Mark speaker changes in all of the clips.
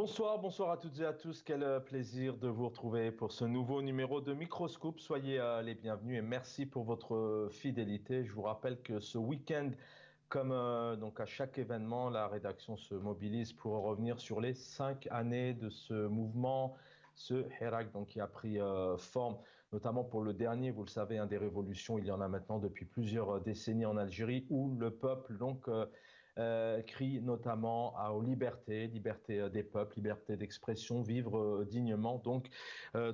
Speaker 1: Bonsoir, bonsoir à toutes et à tous. Quel plaisir de vous retrouver pour ce nouveau numéro de Microscope. Soyez les bienvenus et merci pour votre fidélité. Je vous rappelle que ce week-end, comme donc à chaque événement, la rédaction se mobilise pour revenir sur les 5 années de ce mouvement, ce Hirak donc, qui a pris forme, notamment pour le dernier, vous le savez, des révolutions. Il y en a maintenant depuis plusieurs décennies en Algérie où le peuple crie notamment aux libertés, liberté des peuples, liberté d'expression, vivre dignement. Donc,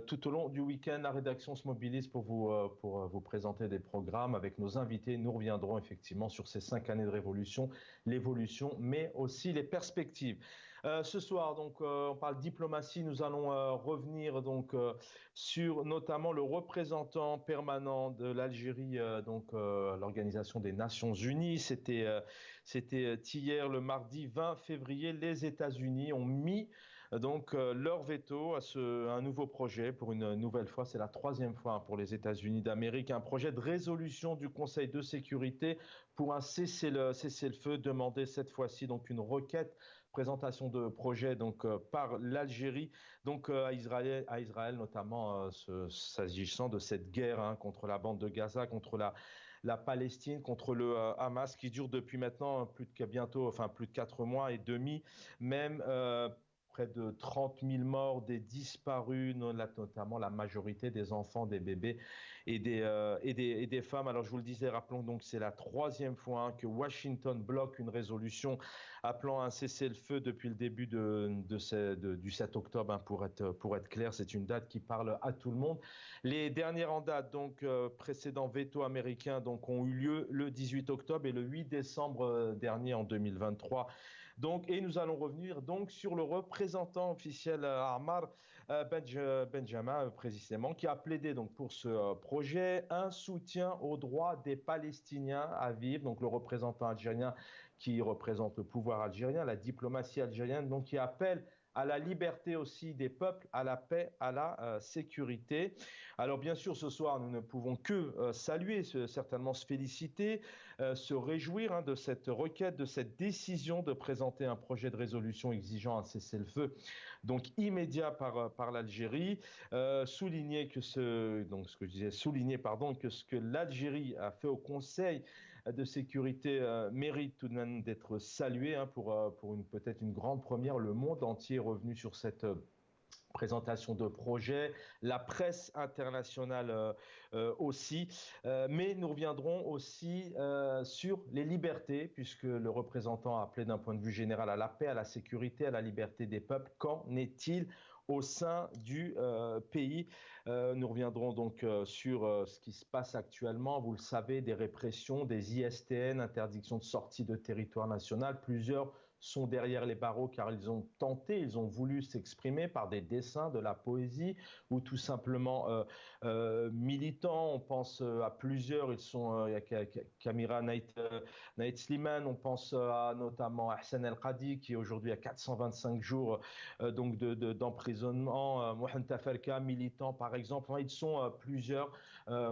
Speaker 1: tout au long du week-end, la rédaction se mobilise pour vous présenter des programmes avec nos invités. Nous reviendrons effectivement sur ces 5 années de révolution, l'évolution, mais aussi les perspectives. Ce soir, donc, on parle diplomatie. Nous allons revenir donc sur notamment le représentant permanent de l'Algérie, à l'Organisation des Nations Unies. C'était hier, le mardi 20 février, les États-Unis ont mis leur veto à un nouveau projet. Pour une nouvelle fois, c'est la troisième fois pour les États-Unis d'Amérique, un projet de résolution du Conseil de sécurité pour un cessez-le-feu demandé cette fois-ci, donc une requête, présentation de projet par l'Algérie, à Israël notamment, s'agissant de cette guerre contre la bande de Gaza, contre la Palestine, contre le Hamas qui dure depuis maintenant plus de 4 mois et demi, même près de 30 000 morts, des disparus, notamment la majorité des enfants, des bébés et des femmes. Alors je vous le disais, rappelons donc c'est la troisième fois que Washington bloque une résolution appelant à un cessez-le-feu depuis le début du 7 octobre, pour être clair. C'est une date qui parle à tout le monde. Les dernières en date, précédents veto américains, ont eu lieu le 18 octobre et le 8 décembre dernier en 2023. Et nous allons revenir sur le représentant officiel Ammar Benjamin, précisément, qui a plaidé pour ce projet un soutien aux droits des Palestiniens à vivre. Donc le représentant algérien qui représente le pouvoir algérien, la diplomatie algérienne, qui appelle à la liberté aussi des peuples, à la paix, à la sécurité. Alors bien sûr, ce soir, nous ne pouvons que saluer, certainement se féliciter, se réjouir de cette requête, de cette décision de présenter un projet de résolution exigeant un cessez-le-feu immédiat par l'Algérie. Souligner que ce que l'Algérie a fait au Conseil de sécurité mérite tout de même d'être salué pour peut-être une grande première. Le monde entier est revenu sur cette présentation de projet, la presse internationale aussi, mais nous reviendrons aussi sur les libertés, puisque le représentant a appelé d'un point de vue général à la paix, à la sécurité, à la liberté des peuples. Qu'en est-il au sein du pays? Nous reviendrons sur ce qui se passe actuellement. Vous le savez, des répressions, des ISTN, interdiction de sortie de territoire national. Plusieurs sont derrière les barreaux car ils ont voulu s'exprimer par des dessins, de la poésie ou tout simplement militants. On pense à plusieurs, il y a Kamira Naït Slimane, on pense à notamment Hassan El Qadi qui est aujourd'hui à 425 jours d'emprisonnement, Mohamed Tafelka, militant par exemple. Ils sont plusieurs,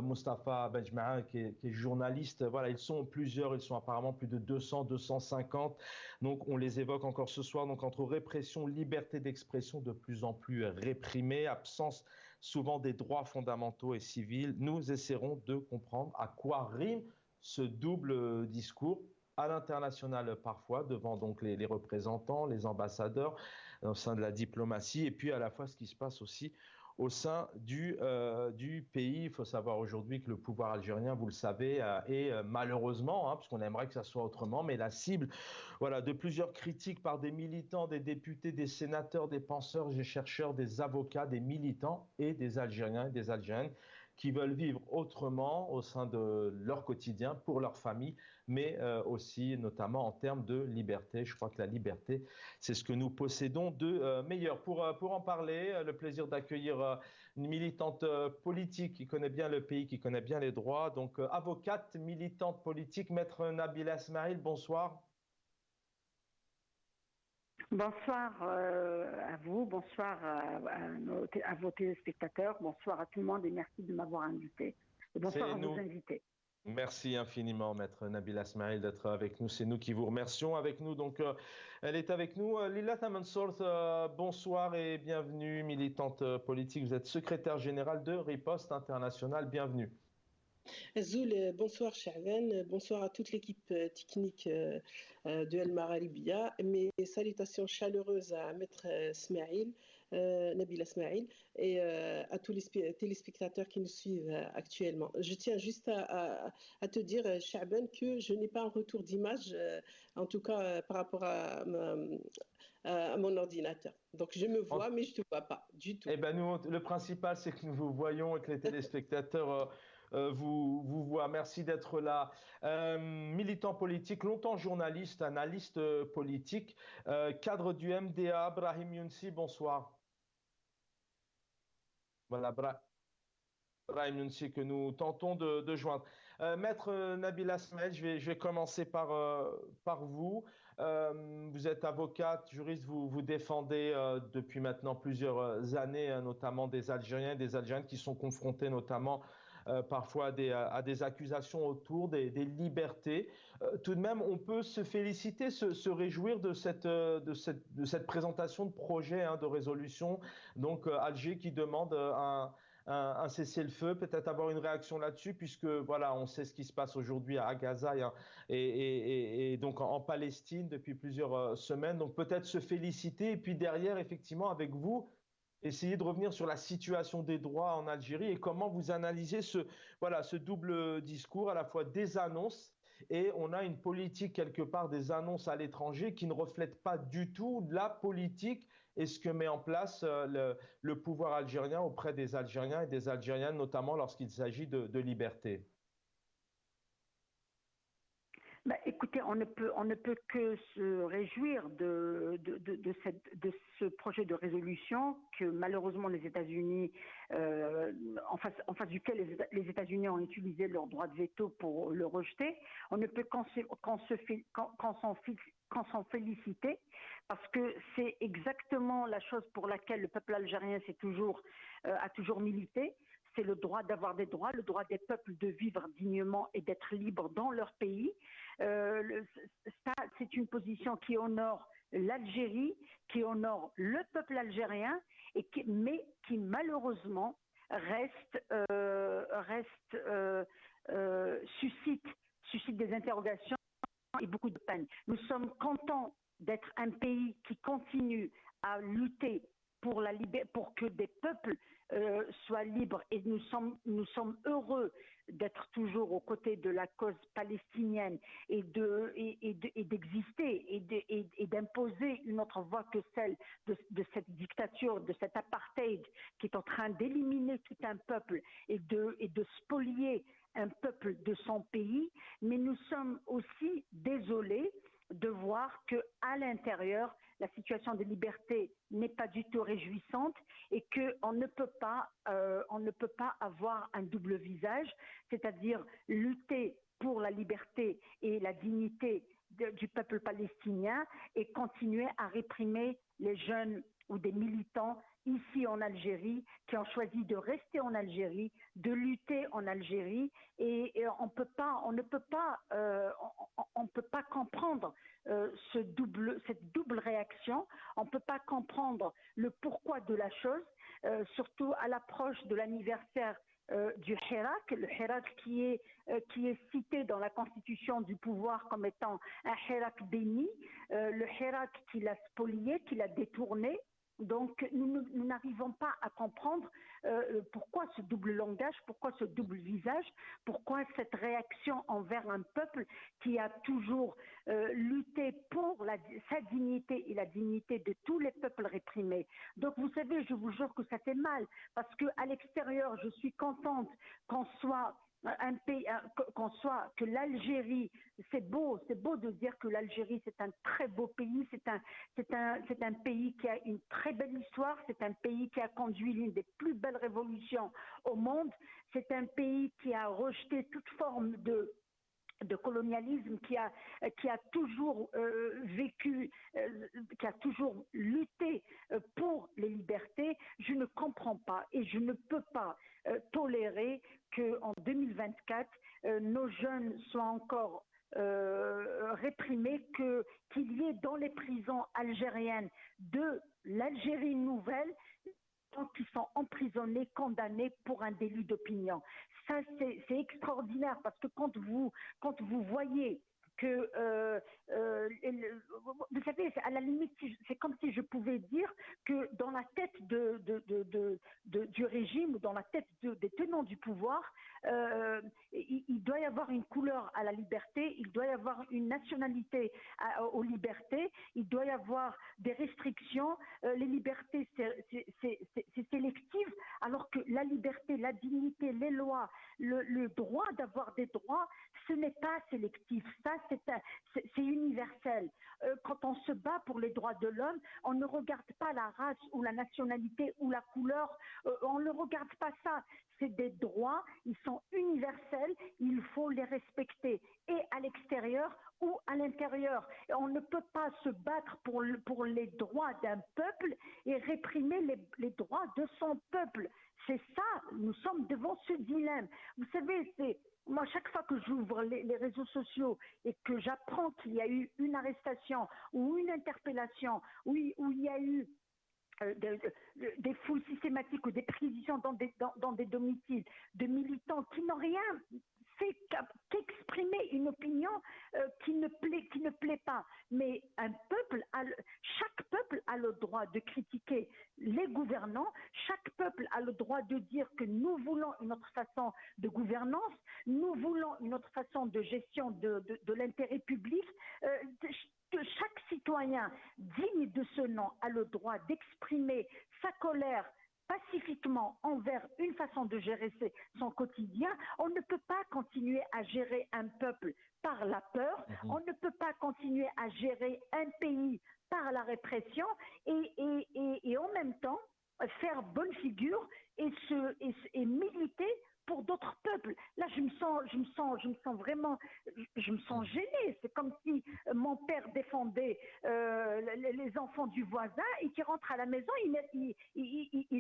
Speaker 1: Mustafa Benjma'a qui est journaliste, voilà, ils sont plusieurs, ils sont apparemment plus de 200, 250. On les évoque encore ce soir, entre répression, liberté d'expression de plus en plus réprimée, absence souvent des droits fondamentaux et civils. Nous essaierons de comprendre à quoi rime ce double discours à l'international parfois, devant les représentants, les ambassadeurs, au sein de la diplomatie, et puis à la fois ce qui se passe aussi au sein du pays. Il faut savoir aujourd'hui que le pouvoir algérien, vous le savez, est malheureusement, parce qu'on aimerait que ça soit autrement, mais la cible de plusieurs critiques par des militants, des députés, des sénateurs, des penseurs, des chercheurs, des avocats, des militants et des Algériens et des Algériennes qui veulent vivre autrement au sein de leur quotidien, pour leur famille, mais aussi notamment en termes de liberté. Je crois que la liberté, c'est ce que nous possédons de meilleur. Pour en parler, le plaisir d'accueillir une militante politique qui connaît bien le pays, qui connaît bien les droits, avocate, militante politique, maître Nabila Esmaïl, bonsoir.
Speaker 2: Bonsoir à vous, bonsoir à vos téléspectateurs, bonsoir à tout le monde et merci de m'avoir invité. Et bonsoir à vos invités.
Speaker 1: Merci infiniment, Maître Nabila Smail, d'être avec nous. C'est nous qui vous remercions. Avec nous, donc, elle est avec nous. Lila Tamansour, bonsoir et bienvenue, militante politique. Vous êtes secrétaire générale de Riposte International. Bienvenue.
Speaker 3: Zoul, bonsoir Chahven, bonsoir à toute l'équipe technique de El Maralibia. Mes salutations chaleureuses à Maître Smaïl, Nabila Smaïl, et à tous les téléspectateurs qui nous suivent actuellement. Je tiens juste à te dire, Chahven, que je n'ai pas un retour d'image, en tout cas par rapport à mon ordinateur. Donc je me vois, mais je ne te vois pas du tout.
Speaker 1: Eh ben nous, le principal, c'est que nous vous voyons et que les téléspectateurs vous voient. Merci d'être là. Militant politique, longtemps journaliste, analyste politique, cadre du MDA, Brahim Younsi, bonsoir. Voilà, Brahim Younsi que nous tentons de joindre. Maître Nabila Smail, je vais commencer par vous. Vous êtes avocate, juriste, vous défendez depuis maintenant plusieurs années, notamment des Algériens et des Algériennes qui sont confrontés notamment parfois à des accusations autour des libertés. Tout de même, on peut se féliciter, se réjouir de cette présentation de projet de résolution. Donc, Alger qui demande un cessez-le-feu, peut-être avoir une réaction là-dessus, puisque voilà, on sait ce qui se passe aujourd'hui à Gaza et donc en Palestine depuis plusieurs semaines. Donc peut-être se féliciter et puis derrière, effectivement, avec vous, essayer de revenir sur la situation des droits en Algérie et comment vous analysez ce double discours, à la fois des annonces et on a une politique quelque part des annonces à l'étranger qui ne reflète pas du tout la politique et ce que met en place le pouvoir algérien auprès des Algériens et des Algériennes, notamment lorsqu'il s'agit de liberté.
Speaker 2: Bah, écoutez, on ne peut que se réjouir de ce projet de résolution que malheureusement les États-Unis, en face duquel les États-Unis ont utilisé leur droit de veto pour le rejeter. On ne peut qu'en s'en féliciter parce que c'est exactement la chose pour laquelle le peuple algérien a toujours milité. C'est le droit d'avoir des droits, le droit des peuples de vivre dignement et d'être libres dans leur pays. Ça, c'est une position qui honore l'Algérie, qui honore le peuple algérien, mais qui malheureusement suscite des interrogations et beaucoup de peine. Nous sommes contents d'être un pays qui continue à lutter pour que des peuples soient libres et nous sommes heureux d'être toujours aux côtés de la cause palestinienne et d'exister et d'imposer une autre voie que celle de cette dictature, de cet apartheid qui est en train d'éliminer tout un peuple et de spolier un peuple de son pays. Mais nous sommes aussi désolés de voir qu'à l'intérieur, la situation de liberté n'est pas du tout réjouissante et qu'on ne peut pas avoir un double visage, c'est-à-dire lutter pour la liberté et la dignité du peuple palestinien et continuer à réprimer les jeunes ou des militants ici en Algérie qui ont choisi de rester en Algérie, de lutter en Algérie et on ne peut pas comprendre cette double réaction. On ne peut pas comprendre le pourquoi de la chose, surtout à l'approche de l'anniversaire du Hirak, le Hirak qui est cité dans la constitution du pouvoir comme étant un Hirak béni, le Hirak qui l'a spolié, qui l'a détourné. Donc nous n'arrivons pas à comprendre pourquoi ce double langage, pourquoi ce double visage, pourquoi cette réaction envers un peuple qui a toujours lutté pour sa dignité et la dignité de tous les peuples réprimés. Donc vous savez, je vous jure que ça fait mal parce qu'à l'extérieur, je suis contente qu'on soit un pays, que l'Algérie, c'est beau de dire que l'Algérie c'est un très beau pays, c'est un pays qui a une très belle histoire, c'est un pays qui a conduit l'une des plus belles révolutions au monde, c'est un pays qui a rejeté toute forme de colonialisme qui a toujours vécu, qui a toujours lutté pour les libertés, je ne comprends pas et je ne peux pas tolérer qu'en 2024, nos jeunes soient encore réprimés, qu'il y ait dans les prisons algériennes de l'Algérie nouvelle qui sont emprisonnés, condamnés pour un délit d'opinion. Ça, c'est extraordinaire parce que quand vous voyez que, vous savez, à la limite, c'est comme si je pouvais dire que dans la tête du régime ou dans la tête des tenants du pouvoir, il doit y avoir une couleur à la liberté, il doit y avoir une nationalité aux libertés, il doit y avoir des restrictions. Les libertés, c'est sélectif, alors que la liberté, la dignité, les lois, le droit d'avoir des droits, ce n'est pas sélectif. Ça, c'est universel. Quand on se bat pour les droits de l'homme, on ne regarde pas la race ou la nationalité ou la couleur, on ne regarde pas ça. C'est des droits, ils sont universels, il faut les respecter, et à l'extérieur ou à l'intérieur. On ne peut pas se battre pour les droits d'un peuple et réprimer les droits de son peuple. C'est ça, nous sommes devant ce dilemme. Vous savez, moi, chaque fois que j'ouvre les réseaux sociaux et que j'apprends qu'il y a eu une arrestation ou une interpellation, où il y a eu des fouilles systématiques ou des perquisitions dans des domiciles de militants qui n'ont rien fait qu'exprimer une opinion qui ne plaît pas. Mais chaque peuple a le droit de critiquer les gouvernants, chaque peuple a le droit de dire que nous voulons une autre façon de gouvernance, nous voulons une autre façon de gestion de l'intérêt public. Chaque citoyen digne de ce nom a le droit d'exprimer sa colère pacifiquement envers une façon de gérer son quotidien. On ne peut pas continuer à gérer un peuple par la peur, on ne peut pas continuer à gérer un pays par la répression et en même temps faire bonne figure et militer pour d'autres peuples. Là, je me sens vraiment, je me sens gênée. C'est comme si mon père défendait les enfants du voisin et qui rentre à la maison, il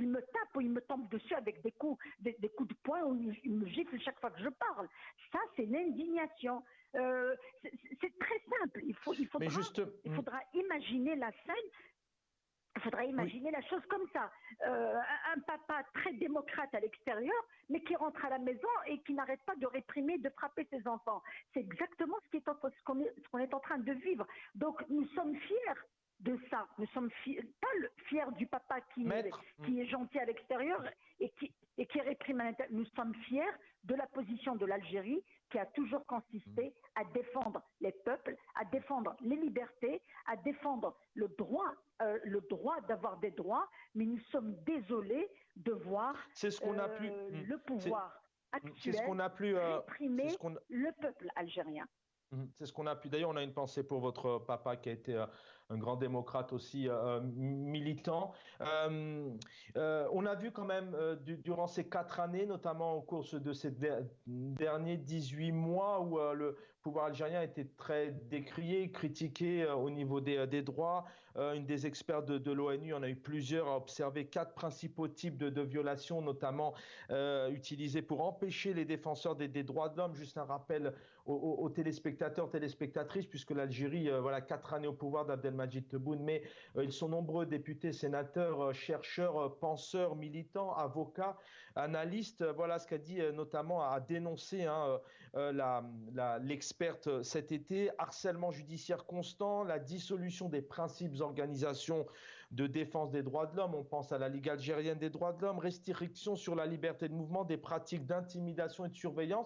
Speaker 2: me tape ou il me tombe dessus avec des coups de poing ou il me gifle chaque fois que je parle. Ça, c'est l'indignation. C'est très simple. Il faudra imaginer la scène. Il faudrait imaginer la chose comme ça. Un papa très démocrate à l'extérieur, mais qui rentre à la maison et qui n'arrête pas de réprimer, de frapper ses enfants. C'est exactement ce qu'on est en train de vivre. Donc nous sommes fiers de ça. Nous sommes pas fiers du papa qui est gentil à l'extérieur et qui réprime à l'intérieur. Nous sommes fiers de la position de l'Algérie qui a toujours consisté à défendre les peuples, à défendre les libertés, à défendre le droit d'avoir des droits, mais nous sommes désolés de voir le pouvoir actuel réprimer le peuple algérien.
Speaker 1: C'est ce qu'on a pu. D'ailleurs, on a une pensée pour votre papa qui a été un grand démocrate aussi, militant. On a vu quand même durant ces 4 années, notamment au cours de ces derniers 18 mois, où le pouvoir algérien a été très décrié, critiqué au niveau des droits. Une des experts de l'ONU, on a eu plusieurs, a observé 4 principaux types de violations, notamment utilisés pour empêcher les défenseurs des droits de l'homme. Juste un rappel aux téléspectateurs, téléspectatrices, puisque l'Algérie, 4 années au pouvoir d'Abdelmadjid Tebboune, mais ils sont nombreux, députés, sénateurs, chercheurs, penseurs, militants, avocats, analystes. Voilà ce qu'a dit notamment, a dénoncé l'experte cet été: harcèlement judiciaire constant, la dissolution des principes organisations de défense des droits de l'homme, on pense à la Ligue algérienne des droits de l'homme, restrictions sur la liberté de mouvement, des pratiques d'intimidation et de surveillance.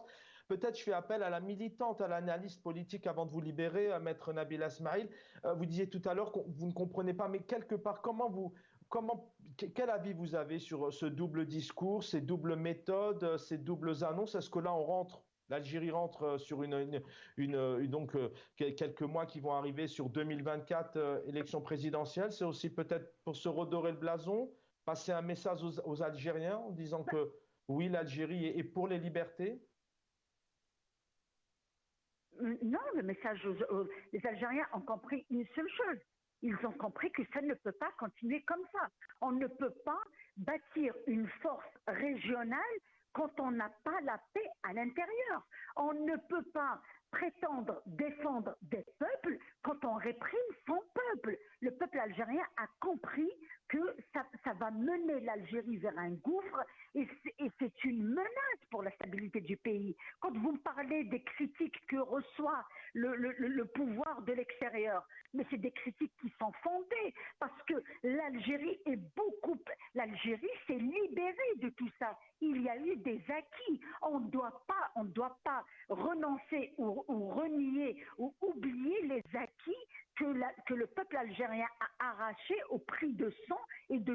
Speaker 1: Peut-être je fais appel à la militante, à l'analyste politique avant de vous libérer, Maître Nabila Smaïl. Vous disiez tout à l'heure que vous ne comprenez pas, mais quelque part, quel avis vous avez sur ce double discours, ces doubles méthodes, ces doubles annonces? Est-ce que là, l'Algérie rentre sur quelques mois qui vont arriver sur 2024, élection présidentielle? C'est aussi peut-être pour se redorer le blason, passer un message aux Algériens en disant que oui, l'Algérie est pour les libertés?
Speaker 2: Non, le message les Algériens ont compris une seule chose. Ils ont compris que ça ne peut pas continuer comme ça. On ne peut pas bâtir une force régionale quand on n'a pas la paix à l'intérieur. On ne peut pas prétendre défendre des peuples quand on réprime son peuple. Le peuple algérien a compris que ça va mener l'Algérie vers un gouffre et c'est une menace pour la stabilité du pays. Quand vous me parlez des critiques que reçoit le pouvoir de l'extérieur, mais c'est des critiques qui sont fondées parce que l'Algérie s'est libérée de tout ça. Il y a eu des acquis. On ne doit pas renoncer ou renier ou oublier les acquis que le peuple algérien a arraché au prix de sang et de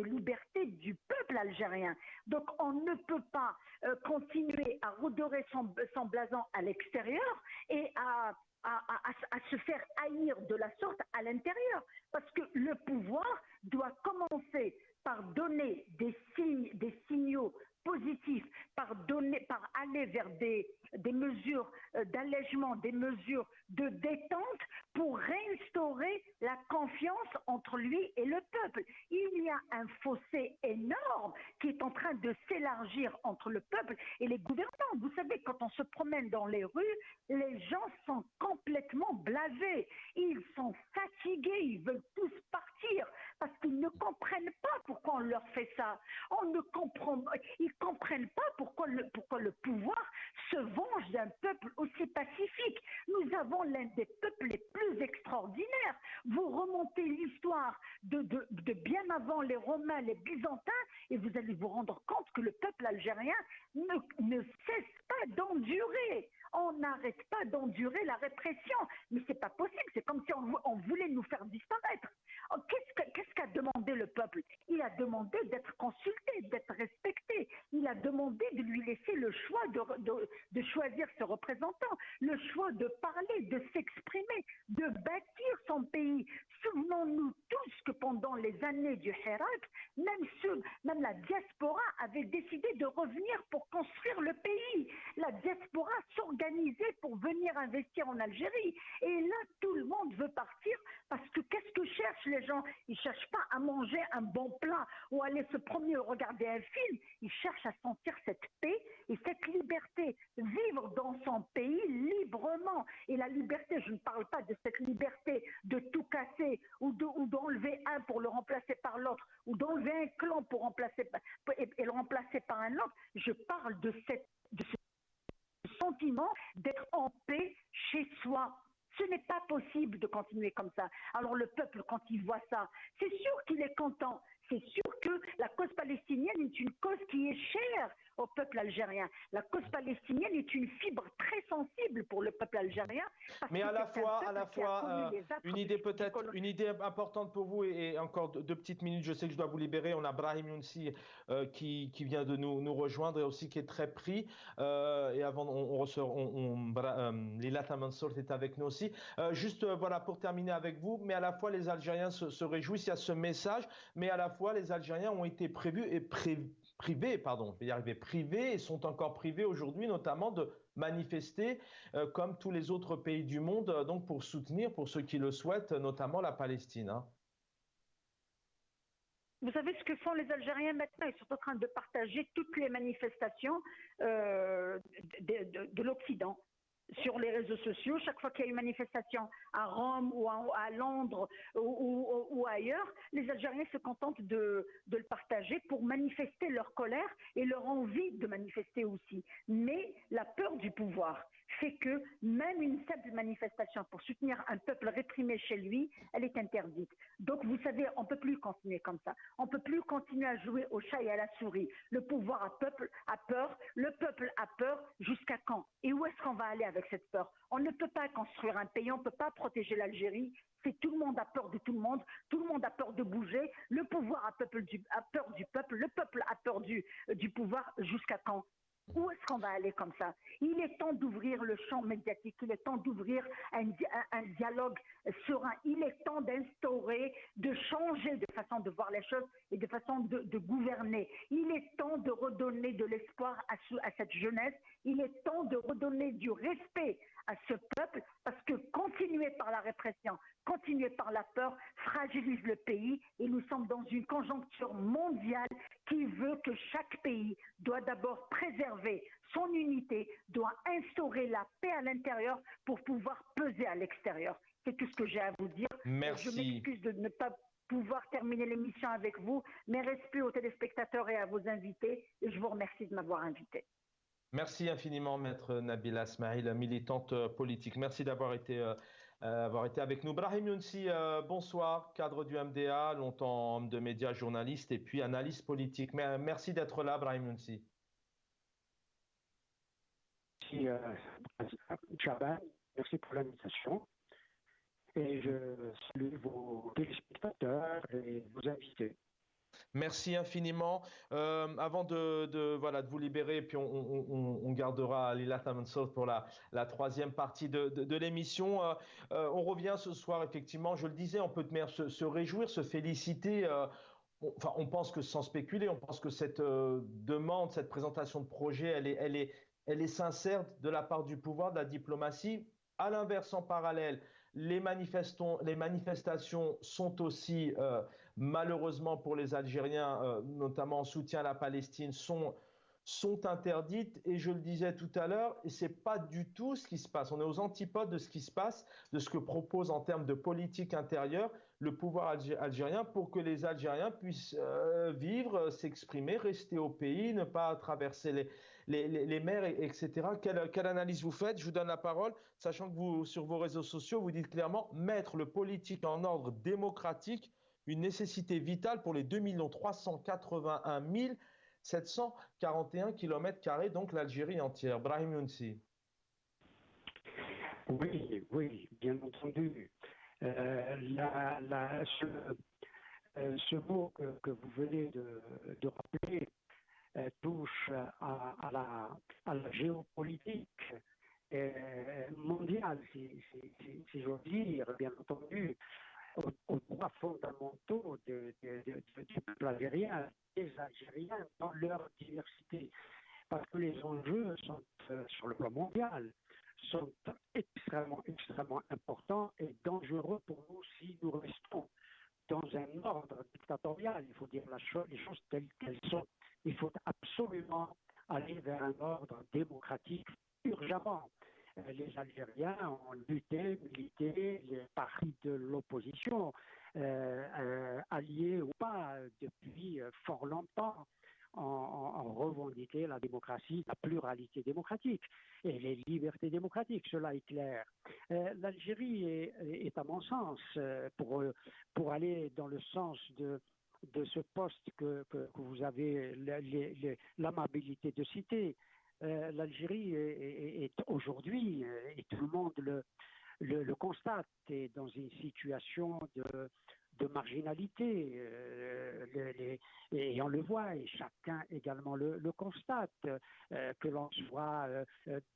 Speaker 2: liberté du peuple algérien. Donc on ne peut pas continuer à redorer son blason à l'extérieur et à se faire haïr de la sorte à l'intérieur. Parce que le pouvoir doit commencer par donner des signaux positifs, par aller vers des mesures d'allègement, des mesures de détente pour réinstaurer la confiance entre lui et le peuple. Il y a un fossé énorme qui est en train de s'élargir entre le peuple et les gouvernants. Vous savez, quand on se promène dans les rues, les gens sont complètement blasés. Ils sont fatigués, ils veulent tous partir parce qu'ils ne comprennent pas pourquoi on leur fait ça. Ils ne comprennent pas pourquoi le pouvoir se venge d'un peuple aussi pacifique. Nous avons l'un des peuples les plus extraordinaires. Vous remontez l'histoire de bien avant les Romains, les Byzantins, et vous allez vous rendre compte que le peuple algérien ne cesse pas d'endurer. On n'arrête pas d'endurer la répression. Mais c'est pas possible. C'est comme si on voulait nous faire disparaître. Qu'est-ce qu'a demandé le peuple? Il a demandé d'être consulté, d'être respecté. Il a demandé de lui laisser le choix de choisir ses représentants, le choix de parler, de s'exprimer, de bâtir son pays. Souvenons-nous tous que pendant les années du Hirak, même la diaspora avait décidé de revenir pour construire le pays. La diaspora s'organisait pour venir investir en Algérie. Et là, tout le monde veut partir parce que qu'est-ce que cherchent les gens? Ils ne cherchent pas à manger un bon plat ou aller se promener ou regarder un film. Ils cherchent à sentir cette paix et cette liberté. Vivre dans son pays librement. Et la liberté, je ne parle pas de cette liberté de tout casser ou d'enlever un pour le remplacer par l'autre ou d'enlever un clan pour et le remplacer par un autre. Je parle de ce sentiment d'être en paix chez soi. Ce n'est pas possible de continuer comme ça. Alors le peuple, quand il voit ça, c'est sûr qu'il est content. C'est sûr que la cause palestinienne est une cause qui est chère au peuple algérien. La cause palestinienne est une fibre très sensible pour le peuple algérien.
Speaker 1: Mais à la fois, une idée importante pour vous et encore deux petites minutes, je sais que je dois vous libérer. On a Brahim Younsi qui vient de nous rejoindre et aussi qui est très pris. Et avant, Lila Mansour est avec nous aussi. Juste voilà pour terminer avec vous, mais à la fois les Algériens se réjouissent, il y a ce message, mais à la fois les Algériens ont été privés et sont encore privés aujourd'hui, notamment de manifester comme tous les autres pays du monde, donc pour soutenir, pour ceux qui le souhaitent, notamment la Palestine. Hein.
Speaker 2: Vous savez ce que font les Algériens maintenant? Ils sont en train de partager toutes les manifestations de l'Occident sur les réseaux sociaux. Chaque fois qu'il y a une manifestation à Rome ou à Londres ou ailleurs, les Algériens se contentent de le partager pour manifester leur colère et leur envie de manifester aussi. Mais la peur du pouvoir fait que même une simple manifestation pour soutenir un peuple réprimé chez lui, elle est interdite. Donc vous savez, on ne peut plus continuer comme ça. On ne peut plus continuer à jouer au chat et à la souris. Le pouvoir a peur, le peuple a peur. Jusqu'à quand? Et où est-ce qu'on va aller avec cette peur? On ne peut pas construire un pays, on ne peut pas protéger l'Algérie. C'est tout le monde a peur de tout le monde a peur de bouger, le pouvoir a peur du peuple, le peuple a peur du pouvoir. Jusqu'à quand? Où est-ce qu'on va aller comme ça? Il est temps d'ouvrir le champ médiatique, il est temps d'ouvrir un dialogue serein, il est temps d'instaurer, de changer de façon de voir les choses et de façon de gouverner. Il est temps de redonner de l'espoir à cette jeunesse, il est temps de redonner du respect à ce peuple, parce que continuer par la répression, continuer par la peur, fragilise le pays et nous sommes dans une conjoncture mondiale qui veut que chaque pays doit d'abord préserver son unité, doit instaurer la paix à l'intérieur pour pouvoir peser à l'extérieur. C'est tout ce que j'ai à vous dire. Je
Speaker 1: Merci.
Speaker 2: m'excuse de ne pas pouvoir terminer l'émission avec vous. Mes respects aux téléspectateurs et à vos invités et je vous remercie de m'avoir invité.
Speaker 1: Merci infiniment, Maître Nabila Smail, militante politique. Merci avoir été avec nous. Brahim Younsi, bonsoir, cadre du MDA, longtemps homme de médias, journaliste et puis analyste politique. Merci d'être là, Brahim Younsi.
Speaker 4: Merci, Chaban, merci pour l'invitation. Et je salue vos téléspectateurs et vos invités.
Speaker 1: Merci infiniment. Avant voilà, de vous libérer, puis on gardera Lila Tamansour pour la troisième partie de l'émission. On revient ce soir, effectivement, je le disais, on peut se réjouir, se féliciter. Enfin, on pense que sans spéculer, on pense que cette demande, cette présentation de projet, elle est sincère de la part du pouvoir, de la diplomatie. À l'inverse, en parallèle, les manifestations sont aussi, malheureusement pour les Algériens, notamment en soutien à la Palestine, sont interdites. Et je le disais tout à l'heure, ce n'est pas du tout ce qui se passe. On est aux antipodes de ce qui se passe, de ce que propose en termes de politique intérieure le pouvoir algérien pour que les Algériens puissent vivre, s'exprimer, rester au pays, ne pas traverser les mers, etc. Quelle analyse vous faites? Je vous donne la parole, sachant que vous, sur vos réseaux sociaux, vous dites clairement mettre le politique en ordre démocratique, une nécessité vitale pour les 2 381 741 km², donc l'Algérie entière. Brahim Younsi.
Speaker 4: Oui, bien entendu. Ce mot que vous venez de rappeler touche à la géopolitique mondiale, si j'ose dire, bien entendu, aux droits fondamentaux du peuple algérien, des Algériens dans leur diversité. Parce que les enjeux sont, sur le plan mondial, sont extrêmement importants et dangereux pour nous si nous restons dans un ordre dictatorial. Il faut dire les choses telles qu'elles sont. Il faut absolument aller vers un ordre démocratique urgemment. Les Algériens ont lutté, milité, les partis de l'opposition, alliés ou pas, depuis fort longtemps, ont revendiqué la démocratie, la pluralité démocratique et les libertés démocratiques, cela est clair. L'Algérie est à mon sens, pour aller dans le sens de ce poste que vous avez l'amabilité de citer, l'Algérie est aujourd'hui, et tout le monde le constate, est dans une situation de marginalité, et on le voit, et chacun également le constate, que l'on soit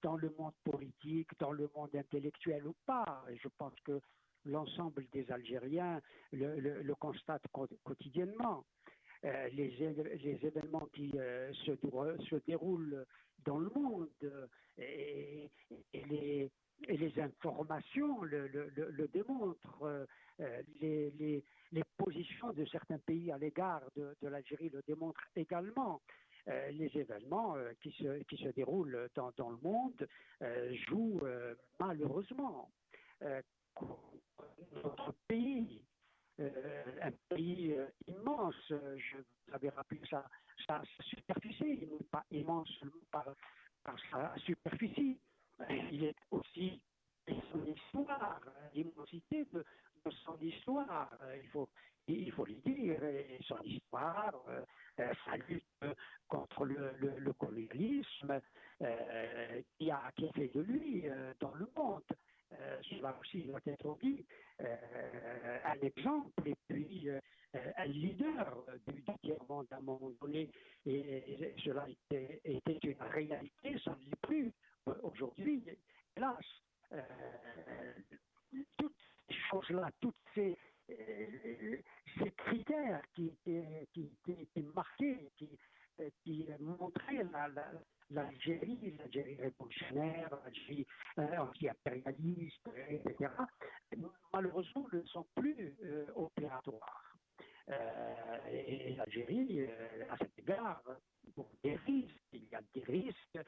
Speaker 4: dans le monde politique, dans le monde intellectuel ou pas. Et je pense que l'ensemble des Algériens le constatent quotidiennement. Les événements qui se déroulent dans le monde et les informations le démontrent. Les positions de certains pays à l'égard de l'Algérie le démontrent également. Les événements qui se déroulent dans le monde jouent malheureusement notre pays. Un pays immense, vous avez rappelé sa superficie, il n'est pas immense seulement par sa superficie, il est aussi son histoire, l'immensité de son histoire, il faut le dire, son histoire, sa lutte contre le colonialisme qui a fait de lui dans le monde. Cela aussi doit être dit, un exemple et puis un leader du tiers-monde à un moment donné, et cela était une réalité, ça ne l'est plus aujourd'hui, hélas. Toutes ces choses-là, tous ces critères qui étaient marqués, qui montrer l'Algérie révolutionnaire, l'Algérie anti-impérialiste, etc., malheureusement ne sont plus opératoires. Et l'Algérie, à cet égard, il y a des risques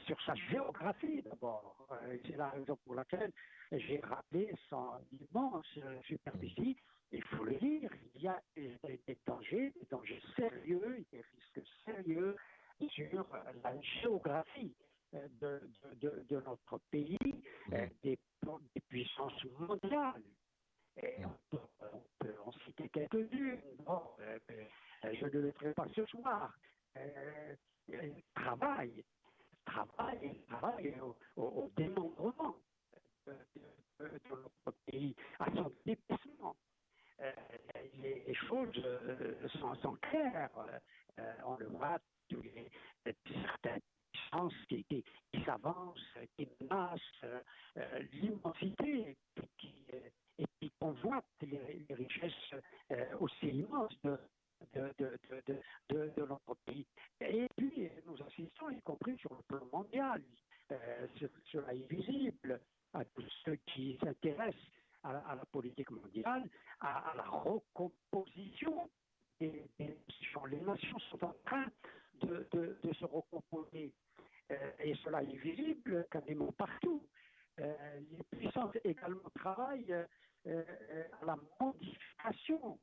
Speaker 4: sur sa géographie d'abord. C'est la raison pour laquelle j'ai rappelé sans immense superficie. Il faut le dire, il y a des dangers sérieux, des risques sérieux sur la géographie de notre pays, des puissances mondiales. Et on peut en citer quelques-unes. Bon, je ne le ferai pas ce soir. Travail au démembrement de notre pays, à son dépassement. Les choses sont claires. On le voit, certaines puissances qui s'avancent, qui menacent l'immensité et qui convoitent les richesses aussi immenses de notre pays. Et puis, nous assistons, y compris sur le plan mondial, cela est visible à tous ceux qui s'intéressent à la politique mondiale, à la recomposition des nations. Les nations sont en train de se recomposer. Et cela est visible quasiment partout. Les puissances également travaillent à la modification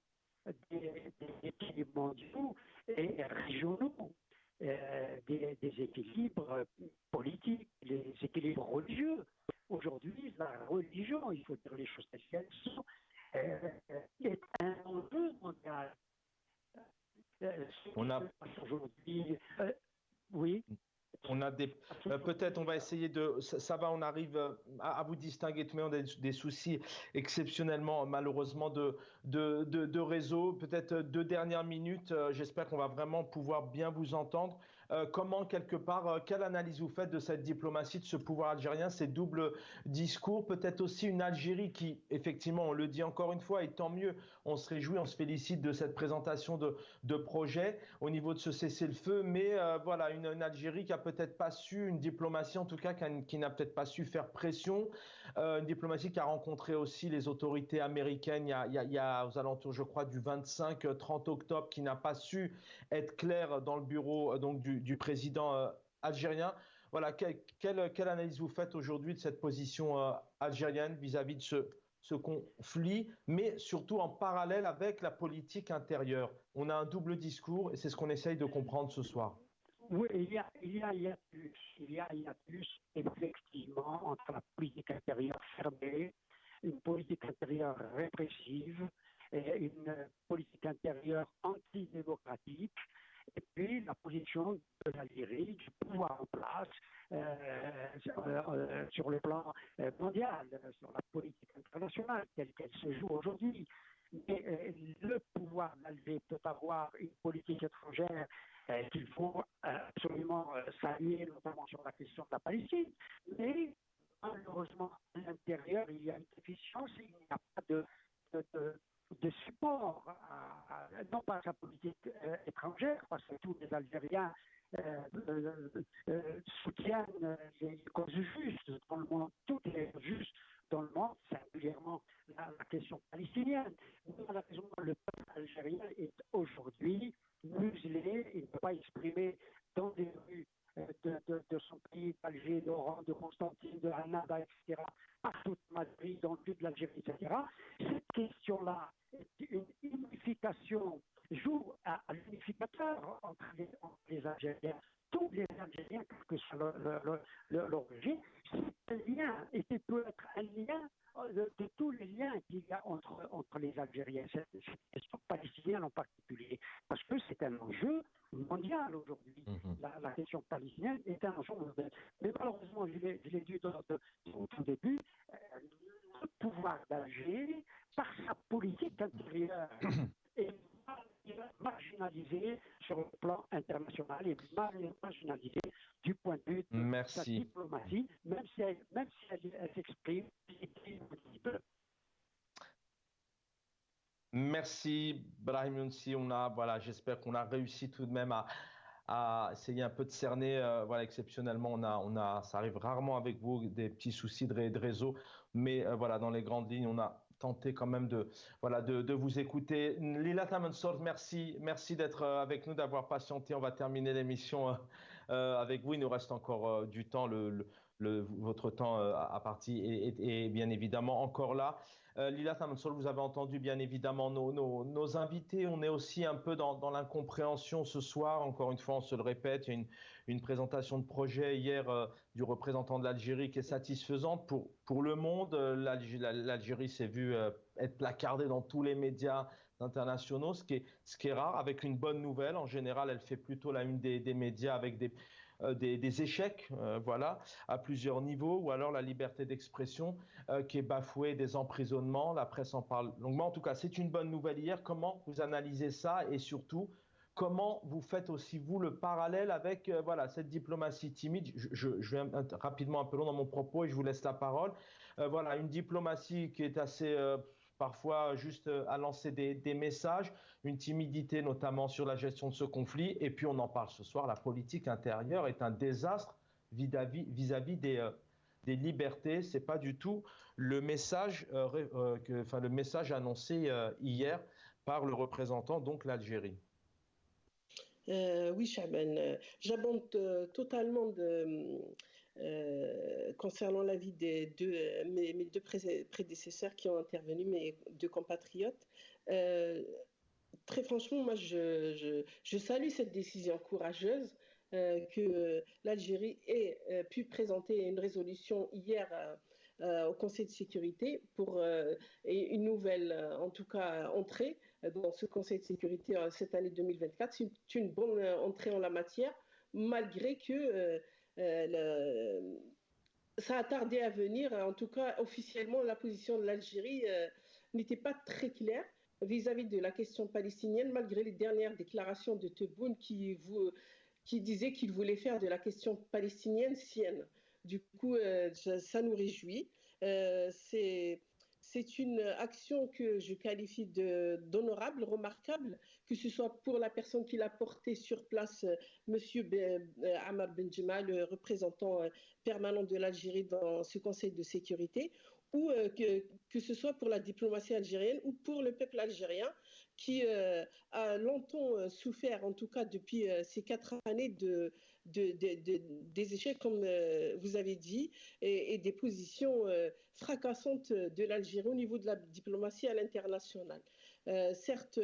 Speaker 4: des équilibres mondiaux et régionaux, des équilibres politiques, des équilibres religieux. Aujourd'hui, la religion, il faut dire les choses telles qu'elles sont, est un enjeu mondial. Aujourd'hui, oui.
Speaker 1: On a peut-être on va essayer ça va, on arrive à vous distinguer, mais on a des soucis exceptionnellement, malheureusement, de réseau. Peut-être 2 dernières minutes, j'espère qu'on va vraiment pouvoir bien vous entendre. Comment, quelque part, quelle analyse vous faites de cette diplomatie, de ce pouvoir algérien, ces doubles discours, peut-être aussi une Algérie qui, effectivement, on le dit encore une fois, et tant mieux, on se réjouit, on se félicite de cette présentation de projet au niveau de ce cessez-le-feu, mais voilà, une Algérie qui a peut-être pas su, une diplomatie en tout cas qui n'a peut-être pas su faire pression, une diplomatie qui a rencontré aussi les autorités américaines il y a aux alentours, je crois, du 25-30 octobre, qui n'a pas su être claire dans le bureau donc du président algérien. Voilà, quelle analyse vous faites aujourd'hui de cette position algérienne vis-à-vis de ce conflit, mais surtout en parallèle avec la politique intérieure? On a un double discours et c'est ce qu'on essaye de comprendre ce soir.
Speaker 4: Oui, il y a plus, effectivement, entre la politique intérieure fermée, une politique intérieure répressive, et une politique intérieure antidémocratique, et puis la position de l'Algérie, du pouvoir en place sur le plan mondial, sur la politique internationale telle qu'elle se joue aujourd'hui. Mais le pouvoir d'Alger peut avoir une politique étrangère qu'il faut absolument saluer, notamment sur la question de la Palestine. Mais malheureusement, à l'intérieur, il y a une déficience, il n'y a pas de support, non pas à sa politique étrangère, parce que tous les Algériens soutiennent les causes justes dans le monde, toutes les causes justes dans le monde, singulièrement la question palestinienne. La raison, le peuple algérien est aujourd'hui muselé, il ne peut pas exprimer dans des rues de son pays, d'Alger, d'Oran, de Constantine, de Hannada, etc., partout de Madrid, dans le sud de l'Algérie, etc. Cette question-là est une unification, joue à l'unificateur entre les Algériens. Tous les Algériens, quel que soit l'origine, c'est un lien, et qui peut être un lien de tous les liens qu'il y a entre les Algériens, cette question palestinienne en particulier, parce que c'est un enjeu mondial aujourd'hui. La question palestinienne est un enjeu mondial. Mais malheureusement, je l'ai dit au tout début, le pouvoir d'Alger, par sa politique intérieure, est marginalisé sur le plan international et marginalisé du point de vue de sa diplomatie, même si elle s'exprime.
Speaker 1: Merci Brahim Younsi. Voilà, j'espère qu'on a réussi tout de même à essayer un peu de cerner. Voilà, exceptionnellement, ça arrive rarement avec vous, des petits soucis de réseau, mais voilà, dans les grandes lignes, on a tenté quand même de vous écouter. Lila Mansour, merci d'être avec nous, d'avoir patienté. On va terminer l'émission avec vous. Il nous reste encore du temps. Votre temps à partie est bien évidemment encore là. Lila Mansour, vous avez entendu bien évidemment nos invités. On est aussi un peu dans l'incompréhension ce soir. Encore une fois, on se le répète, il y a une présentation de projet hier du représentant de l'Algérie qui est satisfaisante pour le monde. L'Algérie s'est vue être placardée dans tous les médias internationaux, ce qui est rare, avec une bonne nouvelle. En général, elle fait plutôt la une des médias avec des échecs, voilà, à plusieurs niveaux, ou alors la liberté d'expression qui est bafouée, des emprisonnements. La presse en parle longuement. En tout cas, c'est une bonne nouvelle hier. Comment vous analysez ça, et surtout, comment vous faites aussi, vous, le parallèle avec voilà, cette diplomatie timide? Je vais rapidement un peu long dans mon propos et je vous laisse la parole. Voilà, une diplomatie qui est assez parfois juste à lancer des messages, une timidité notamment sur la gestion de ce conflit. Et puis on en parle ce soir, la politique intérieure est un désastre vis-à-vis des libertés. C'est pas du tout le message, le message annoncé hier par le représentant, donc l'Algérie.
Speaker 3: Oui, Chaban, j'abonde totalement concernant l'avis mes deux prédécesseurs qui ont intervenu, mes deux compatriotes. Très franchement, moi, je salue cette décision courageuse que l'Algérie ait pu présenter une résolution hier au Conseil de sécurité pour une nouvelle, en tout cas, entrée dans ce Conseil de sécurité cette année 2024. C'est une bonne entrée en la matière, malgré que ça a tardé à venir. En tout cas, officiellement, la position de l'Algérie n'était pas très claire vis-à-vis de la question palestinienne, malgré les dernières déclarations de Tebboune qui disait qu'il voulait faire de la question palestinienne sienne. Du coup, ça nous réjouit. C'est une action que je qualifie d'honorable, remarquable, que ce soit pour la personne qui l'a portée sur place, M. Ammar Benjema, le représentant permanent de l'Algérie dans ce Conseil de sécurité, ou que ce soit pour la diplomatie algérienne ou pour le peuple algérien qui a longtemps souffert, en tout cas depuis ces 4 années, des échecs, comme vous avez dit, et des positions fracassantes de l'Algérie au niveau de la diplomatie à l'international. Certes,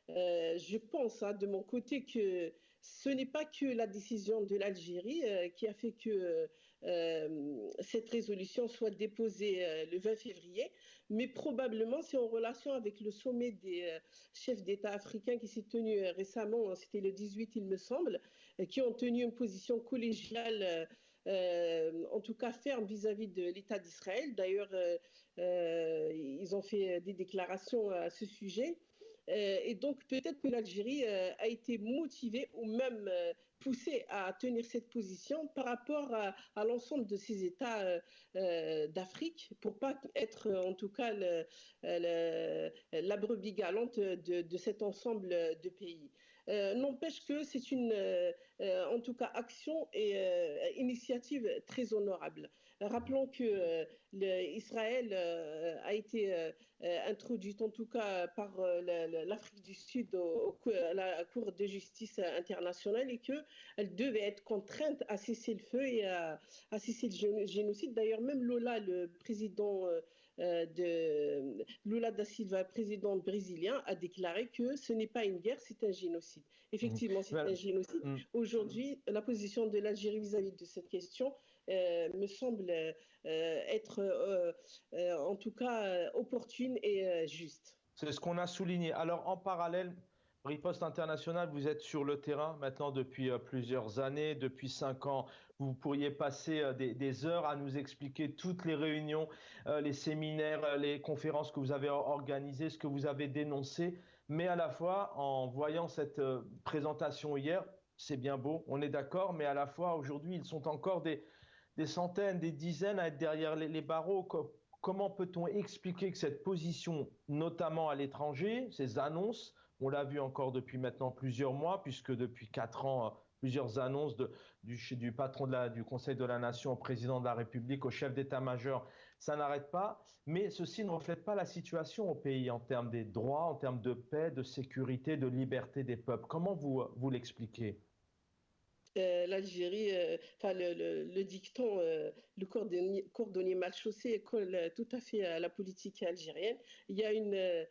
Speaker 3: je pense de mon côté que ce n'est pas que la décision de l'Algérie qui a fait que cette résolution soit déposée le 20 février, mais probablement c'est en relation avec le sommet des chefs d'État africains qui s'est tenu récemment, c'était le 18 il me semble, qui ont tenu une position collégiale en tout cas ferme vis-à-vis de l'État d'Israël. D'ailleurs, ils ont fait des déclarations à ce sujet. Et donc, peut-être que l'Algérie a été motivée ou même poussée à tenir cette position par rapport à l'ensemble de ces États d'Afrique, pour pas être en tout cas la brebis galante de cet ensemble de pays. N'empêche que c'est une, en tout cas, action et initiative très honorable. Rappelons que Israël a été introduite en tout cas par l'Afrique du Sud à la Cour de justice internationale et qu'elle devait être contrainte à cesser le feu et à cesser le génocide. D'ailleurs, même Lula, le président Lula da Silva, président brésilien, a déclaré que ce n'est pas une guerre, c'est un génocide. Effectivement, c'est un génocide. Aujourd'hui, la position de l'Algérie vis-à-vis de cette question me semble être en tout cas opportune et juste.
Speaker 1: C'est ce qu'on a souligné. Alors en parallèle, Riposte Internationale, vous êtes sur le terrain maintenant depuis plusieurs années, depuis 5 ans. Vous pourriez passer des heures à nous expliquer toutes les réunions, les séminaires, les conférences que vous avez organisées, ce que vous avez dénoncé. Mais à la fois, en voyant cette présentation hier, c'est bien beau, on est d'accord, mais à la fois aujourd'hui, ils sont encore des centaines, des dizaines à être derrière les barreaux. Comment peut-on expliquer que cette position, notamment à l'étranger, ces annonces, on l'a vu encore depuis maintenant plusieurs mois, puisque depuis 4 ans, plusieurs annonces du patron du Conseil de la Nation au président de la République, au chef d'état-major. Ça n'arrête pas, mais ceci ne reflète pas la situation au pays en termes des droits, en termes de paix, de sécurité, de liberté des peuples. Comment vous l'expliquez?
Speaker 3: L'Algérie, enfin le dicton, le cordonnier mal chaussé colle tout à fait à la politique algérienne. Il y a une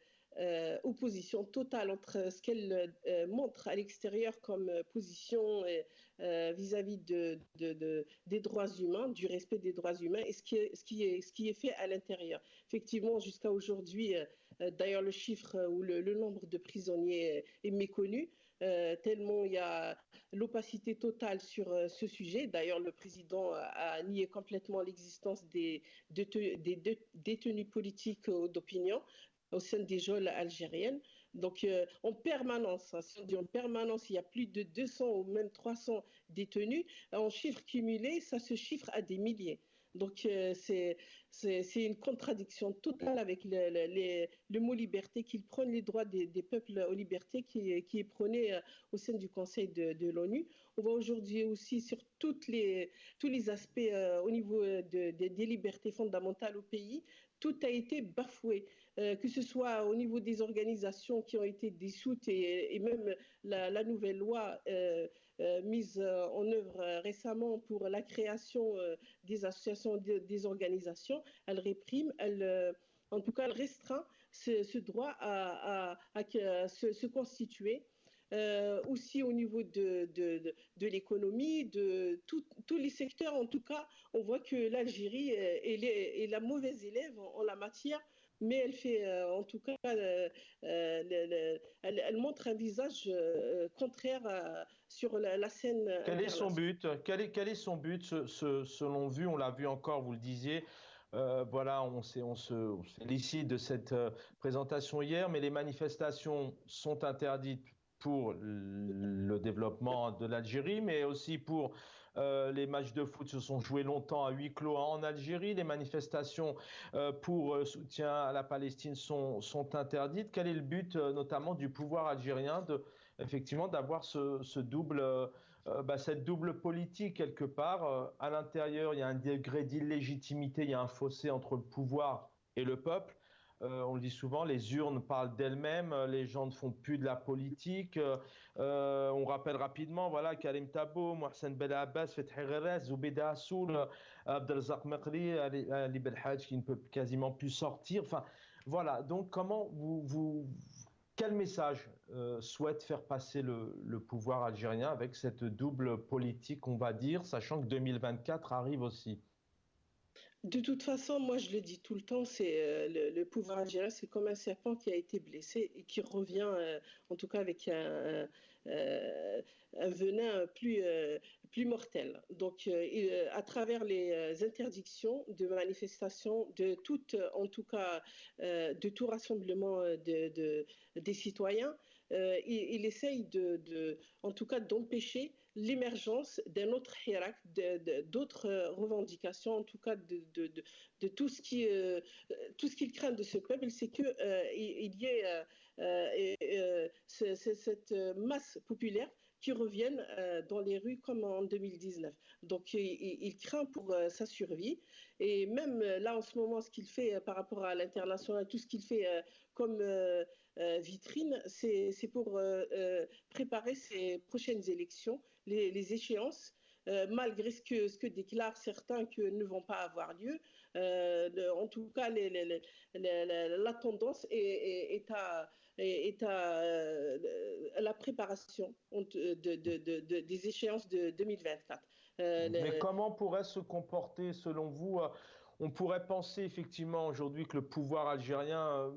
Speaker 3: opposition totale entre ce qu'elle montre à l'extérieur comme position vis-à-vis des droits humains, du respect des droits humains, et ce qui est fait à l'intérieur. Effectivement, jusqu'à aujourd'hui, d'ailleurs, le chiffre ou le nombre de prisonniers est méconnu. Tellement il y a l'opacité totale sur ce sujet. D'ailleurs, le président a nié complètement l'existence des détenus politiques d'opinion au sein des geôles algériennes. Donc, en permanence, hein, si on dit en permanence, il y a plus de 200 ou même 300 détenus. En chiffre cumulé, ça se chiffre à des milliers. Donc, c'est une contradiction totale avec le mot liberté, qu'il prône les droits des peuples aux libertés, qui est prôné au sein du Conseil de l'ONU. On voit aujourd'hui aussi sur tous les aspects au niveau des libertés fondamentales au pays, tout a été bafoué, que ce soit au niveau des organisations qui ont été dissoutes et même la nouvelle loi mise en œuvre récemment pour la création des associations, des organisations. Elle réprime, en tout cas, elle restreint ce droit à se constituer. Aussi au niveau de l'économie, tous les secteurs, en tout cas, on voit que l'Algérie est la mauvaise élève en la matière, mais elle fait, en tout cas, elle montre un visage contraire sur la scène
Speaker 1: Quel est son
Speaker 3: internationale.
Speaker 1: but? Quel est son but selon vous? On l'a vu encore, vous le disiez. Voilà, on se félicite de cette présentation hier, mais les manifestations sont interdites pour le développement de l'Algérie, mais aussi pour les matchs de foot se sont joués longtemps à huis clos en Algérie. Les manifestations pour soutien à la Palestine sont interdites. Quel est le but notamment du pouvoir algérien effectivement d'avoir ce double cette double politique quelque part. À l'intérieur, il y a un degré d'illégitimité, il y a un fossé entre le pouvoir et le peuple. On le dit souvent, les urnes parlent d'elles-mêmes, les gens ne font plus de la politique. On rappelle rapidement, voilà, Karim Tabo, Mohsen Ben Abbas, Fethi Gherres, Zoubeda Assoul, Abdelrazak Mekri, Ali Belhadj qui ne peut quasiment plus sortir. Enfin, voilà. Donc, quel message souhaite faire passer le pouvoir algérien avec cette double politique, on va dire, sachant que 2024 arrive aussi?
Speaker 3: De toute façon, moi je le dis tout le temps, c'est le pouvoir algérien, c'est comme un serpent qui a été blessé et qui revient, en tout cas avec un venin plus mortel. Donc, à travers les interdictions de manifestations, en tout cas, de tout rassemblement des citoyens, il essaye en tout cas, d'empêcher l'émergence d'un autre Hirak, d'autres revendications, en tout cas de tout ce qu'il craint de ce peuple, c'est qu'il y ait cette masse populaire qui revienne dans les rues comme en 2019. Donc il craint pour sa survie. Et même là en ce moment, ce qu'il fait par rapport à l'international, tout ce qu'il fait comme vitrine, c'est pour préparer ses prochaines élections, les échéances, malgré ce que déclarent certains que ne vont pas avoir lieu. En tout cas, la tendance est à la préparation des échéances de 2024.
Speaker 1: Mais comment pourrait se comporter, selon vous, on pourrait penser effectivement aujourd'hui que le pouvoir algérien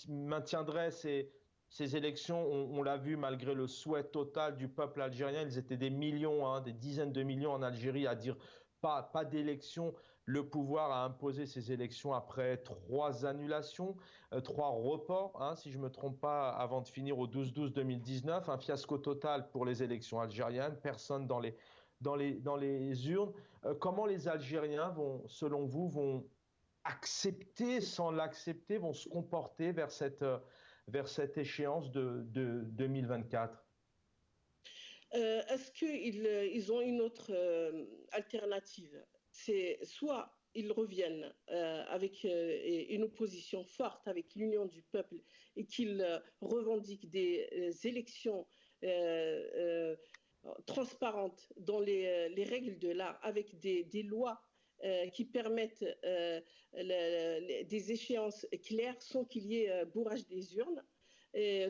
Speaker 1: maintiendrait ces élections. On l'a vu malgré le souhait total du peuple algérien. Ils étaient des millions, hein, des dizaines de millions en Algérie à dire pas d'élections. Le pouvoir a imposé ces élections après 3 annulations, 3 reports, hein, si je ne me trompe pas, avant de finir au 12-12-2019. Un fiasco total pour les élections algériennes. Personne dans les urnes. Comment les Algériens selon vous, vont accepter, sans l'accepter, vont se comporter vers cette échéance de 2024?
Speaker 3: Est-ce qu'ils ont une autre alternative? C'est soit ils reviennent avec une opposition forte avec l'union du peuple et qu'ils revendiquent des élections euh, transparentes dans les règles de l'art, avec des lois qui permettent des échéances claires sans qu'il y ait bourrage des urnes,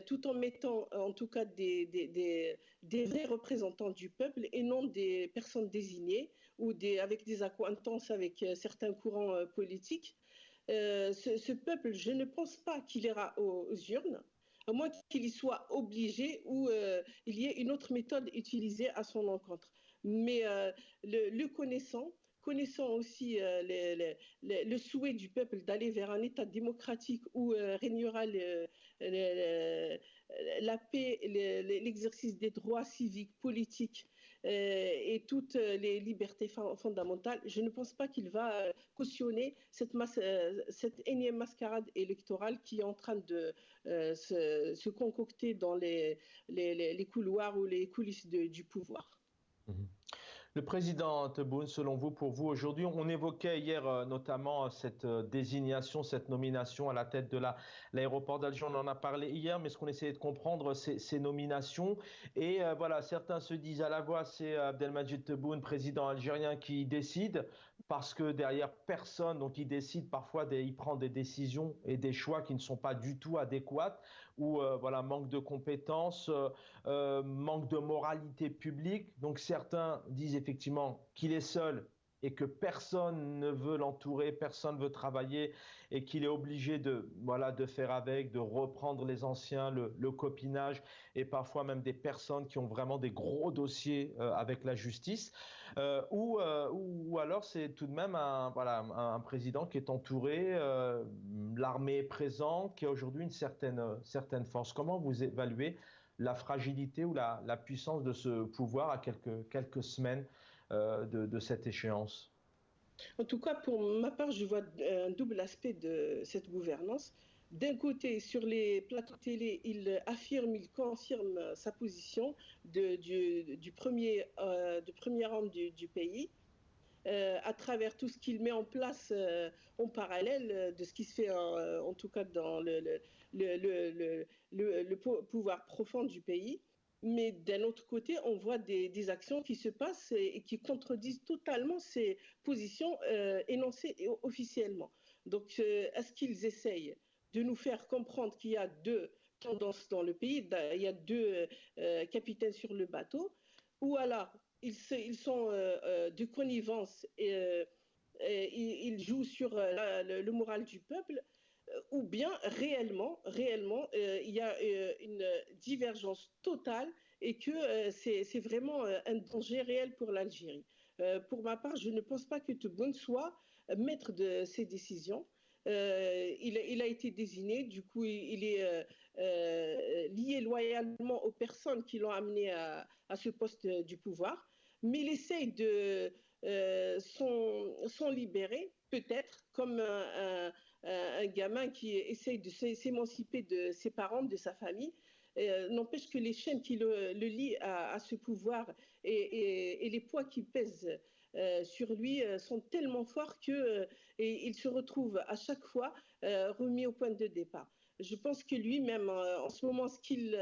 Speaker 3: tout en mettant en tout cas des vrais représentants du peuple et non des personnes désignées ou avec des accointances avec certains courants politiques. Ce peuple, je ne pense pas qu'il ira aux urnes, à moins qu'il y soit obligé ou il y ait une autre méthode utilisée à son encontre. Mais le connaissant aussi le souhait du peuple d'aller vers un État démocratique où régnera le, la paix, l'exercice des droits civiques, politiques et toutes les libertés fondamentales, je ne pense pas qu'il va cautionner cette énième mascarade électorale qui est en train de se concocter dans les couloirs ou les coulisses du pouvoir.
Speaker 1: Mhm. Le président Tebboune, selon vous, pour vous, aujourd'hui, on évoquait hier notamment cette désignation, cette nomination à la tête de l'aéroport d'Alger. On en a parlé hier, mais ce qu'on essayait de comprendre, c'est ces nominations. Et voilà, certains se disent à la voix, c'est Abdelmadjid Tebboune, président algérien, qui décide, parce que derrière personne, donc il décide parfois, il prend des décisions et des choix qui ne sont pas du tout adéquats, ou voilà, manque de compétences. Manque de moralité publique. Donc certains disent effectivement qu'il est seul et que personne ne veut l'entourer, personne ne veut travailler et qu'il est obligé de faire avec, de reprendre les anciens, le copinage et parfois même des personnes qui ont vraiment des gros dossiers avec la justice. Ou alors c'est tout de même un président qui est entouré, l'armée est présente, qui a aujourd'hui une certaine force. Comment vous évaluez la fragilité ou la puissance de ce pouvoir à quelques semaines de cette échéance?
Speaker 3: En tout cas, pour ma part, je vois un double aspect de cette gouvernance. D'un côté, sur les plateaux télé, il affirme, il confirme sa position du premier homme du pays à travers tout ce qu'il met en place en parallèle de ce qui se fait en tout cas dans le pouvoir profond du pays. Mais d'un autre côté, on voit des actions qui se passent et qui contredisent totalement ces positions énoncées officiellement. Donc, est-ce qu'ils essayent de nous faire comprendre qu'il y a deux tendances dans le pays, il y a deux capitaines sur le bateau, ou alors ils sont de connivence et ils jouent sur le moral du peuple, ou bien réellement, il y a une divergence totale et que c'est vraiment un danger réel pour l'Algérie. Pour ma part, je ne pense pas que Tebboune soit maître de ces décisions. Il a été désigné, du coup, il est lié loyalement aux personnes qui l'ont amené à ce poste du pouvoir, mais il essaye de s'en libérer, peut-être, comme un gamin qui essaye de s'émanciper de ses parents, de sa famille. N'empêche que les chaînes qui le lient à ce pouvoir et les poids qui pèsent sur lui sont tellement forts qu'il se retrouve à chaque fois remis au point de départ. Je pense que lui-même, en ce moment, ce qu'il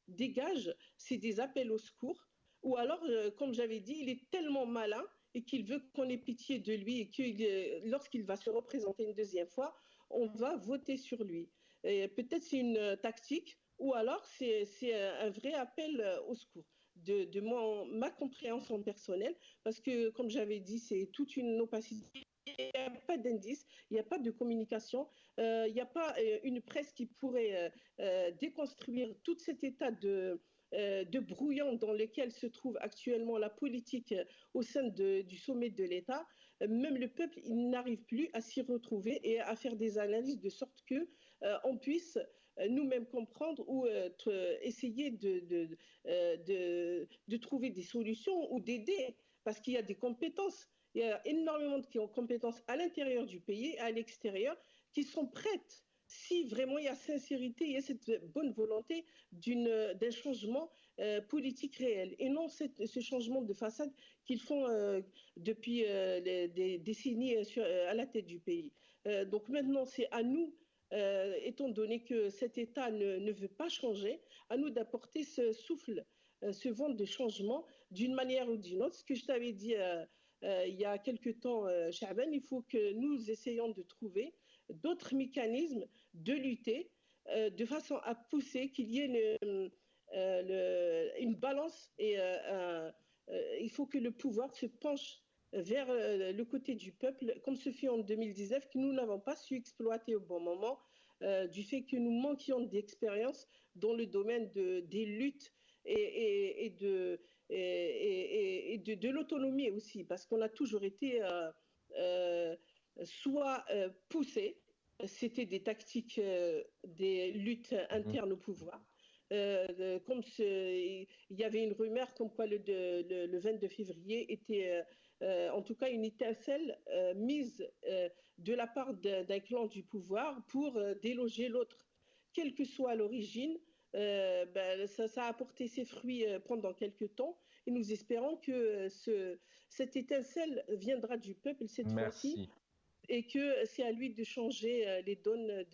Speaker 3: dégage, c'est des appels au secours. Ou alors, comme j'avais dit, il est tellement malin et qu'il veut qu'on ait pitié de lui et que lorsqu'il va se représenter une deuxième fois, on va voter sur lui. Peut-être c'est une tactique ou alors c'est un vrai appel au secours. De ma compréhension personnelle, parce que, comme j'avais dit, c'est toute une opacité. Il n'y a pas d'indice, il n'y a pas de communication, il n'y a pas une presse qui pourrait déconstruire tout cet état de brouillon dans lequel se trouve actuellement la politique au sein du sommet de l'État. Même le peuple, il n'arrive plus à s'y retrouver et à faire des analyses de sorte que on puisse nous-mêmes comprendre ou essayer de trouver des solutions ou d'aider, parce qu'il y a des compétences. Il y a énormément de compétences à l'intérieur du pays et à l'extérieur qui sont prêtes. Si vraiment il y a sincérité, il y a cette bonne volonté d'un changement politique réelle et non ce changement de façade qu'ils font depuis des décennies à la tête du pays. Donc maintenant, c'est à nous, étant donné que cet État ne veut pas changer, à nous d'apporter ce souffle, ce vent de changement d'une manière ou d'une autre. Ce que je t'avais dit il y a quelque temps, Chahban, il faut que nous essayions de trouver d'autres mécanismes de lutter de façon à pousser qu'il y ait une balance et il faut que le pouvoir se penche vers le côté du peuple, comme ce fut en 2019, que nous n'avons pas su exploiter au bon moment, du fait que nous manquions d'expérience dans le domaine des luttes et de l'autonomie aussi, parce qu'on a toujours été soit poussé, c'était des tactiques, des luttes internes au pouvoir. Comme il y avait une rumeur comme quoi le 22 février était en tout cas une étincelle mise de la part d'un clan du pouvoir pour déloger l'autre. Quelle que soit l'origine, ça a apporté ses fruits pendant quelques temps et nous espérons que cette étincelle viendra du peuple cette fois-ci
Speaker 1: Merci.
Speaker 3: et que c'est à lui de changer les donnes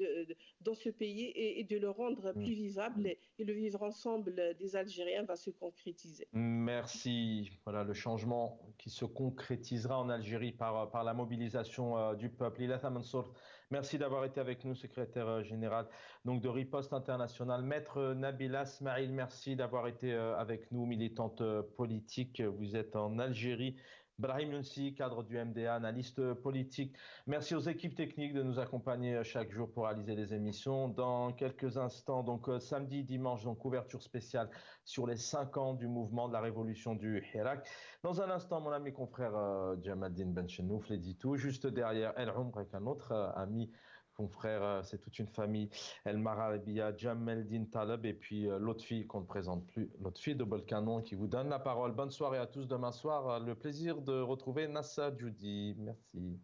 Speaker 3: dans ce pays et de le rendre plus vivable et le vivre ensemble des Algériens va se concrétiser.
Speaker 1: Merci. Voilà le changement qui se concrétisera en Algérie par la mobilisation du peuple. Ilatha Mansour, merci d'avoir été avec nous, secrétaire général donc de Riposte Internationale. Maître Nabila Smaïl, merci d'avoir été avec nous, militante politique. Vous êtes en Algérie. Brahim Younsi, cadre du MDA, analyste politique. Merci aux équipes techniques de nous accompagner chaque jour pour réaliser les émissions. Dans quelques instants, donc samedi, dimanche, donc couverture spéciale sur les 5 ans du mouvement de la révolution du Hirak. Dans un instant, mon ami confrère Jamaldine Benchenouf dit tout. Juste derrière El Umr avec un autre ami confrère, c'est toute une famille, El Marabia, Jamaldine Taleb et puis l'autre fille qu'on ne présente plus, l'autre fille de Bolcanon qui vous donne la parole. Bonne soirée à tous. Demain soir, le plaisir de retrouver Nassa Djoudi. Merci.